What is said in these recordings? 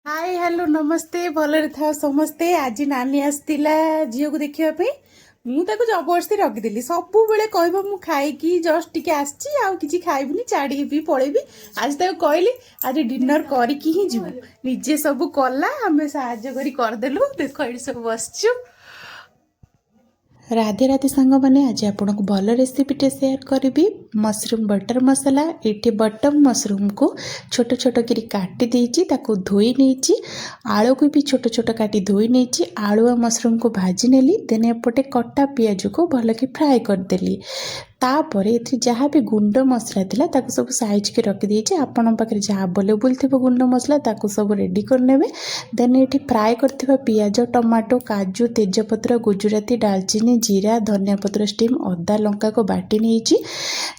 Hi hello नमस्ते भलरे था समस्ते। आज नानी आसला झील को देखापी मुझे जबरदस्ती रखिदेली सब बेले कह मु खाई जस्ट टी आसी खाइबी छाड़ी भी पलैबी। आज कहली आज डिनर करके ही जीवु निजे सब कला आम सादेलु देख ये सब बसचु। राधे राधे सांग मैंने आज आपन को भल रेसिपीटे सेयार करी मशरूम बटर मसला। ये बटम मशरूम को छोट छोट करी काटी देइछि ताको धोई नहीं आलू को भी छोट छोट काटी धोई नहीं आलू और मशरूम को भाजी नेली देन एपटे कटा पियाज को भल कि फ्राए करदेली। तापर ये जहाँ भी गुंड मसला थिला ताको सब साइज के रखी देइछि आपन पाखे जहाँ अवेलेबल थी गुंड मसला ताको सब रेडी करने देन ये फ्राए करथिबा पियाज टमाटो काजू तेजपत्र गुजराती डालचीनी जीरा धनिया पत्र स्टीम अदा लंका को बाटी नहीं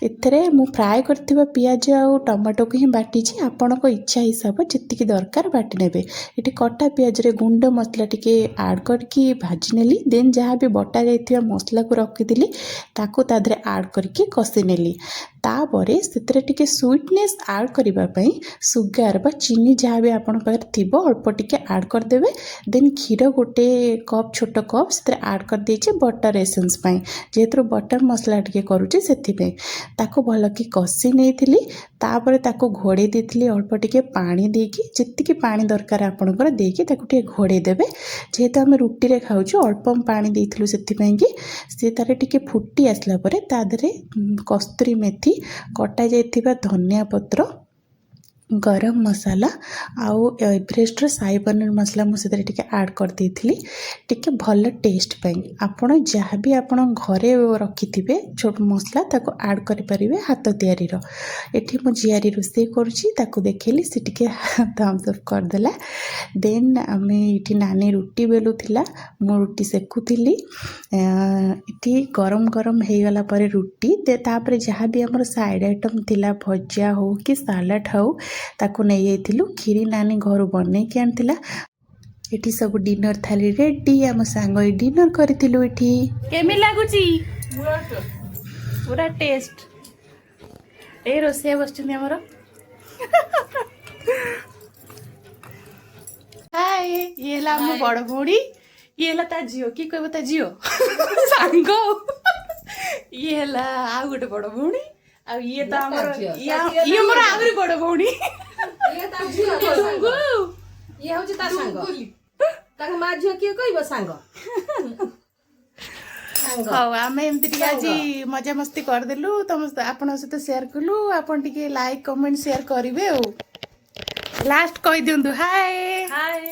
एथरे मु फ्राए करथिबा पियाज आ टमाटो को ही बाटी आपण इच्छा हिसाब जी दरकार बाटी नेबे। ये कटा पियाज रे गुंड मसला टिके ऐड करके भाजी नेली देन जहाँ भी बटा जाइथिबा मसला को रखिदेली ताको तादरे ऐड करके कषि नेली। तापरे से टिके स्वीटनेस ऐड करने सुगार बा चीनी जहाँ भी आपण पाखे थी अल्प टिके ऐड करदेवे देन क्षीर गोटे कप छोट कप से ऐड कर देइछे बटर एसेंस पाई जेहेतु बटर मसला टिके करूचे सेथिपे ताको भल कि कषि नहीं तापर ताको घोड़े देइथिली अल्प टिके पानी देकी जितकी पानी दरकार आपणकर देकी ताको टिके घोड़े देबे जेहेतु आम रुटी रे खाउछु अल्प पानी देइथिलु सेथिपे कि से तारे टिके फुटी आसला परे तादरे कस्तूरी मेथी कटा जाइथिबा धनिया पत्र गरम मसाला आउ एवरेस्ट साई पनीर मसला मुझे टिके ऐड कर देइथिली टिके भल टेस्ट पाई आपण जहाँ भी आपण घरे रखिथिबे छोट मसला ताको ऐड करि परिबे हाथ तयारी रो। एठी मो जियारी रोसे करूची ताको देखैली से टिके थम्स अप कर देला देन आमे इठी नानी रुटी बेलुथिला मो रुटी सेकुथिली इठी गरम गरम हे गला परे रुटी तापर जहाँ भी हमर साइड आइटम थिला भजिया हो कि सालाड हो ताको नहीं जाइथिलु खीरी नानी घर बनै के आनथिला। एठी सब डिनर थाली रेडी आम सांग डिनर करिथिलु। एठी केमी लागुची पूरा टेस्ट ए रोसे बसचुनी हमर हाय ये ला हम बड़ भौड़ी ये ला ता जियो की कहबो ता जियो सांग ये ला आ गोटे बड़ भौड़ी आ ये तो हमर ये मोर आगरी बड़ भौड़ी ये ता झियो सांग ये होची ता सांग ताक मा झियो किए कहबो सांग हाँ आम एमती आज मजा मस्ती करदेलु तुम आपण सहित शेयर कलु आपण टिके लाइक कमेंट शेयर करेंगे। लास्ट कही दिंतु हाय हाय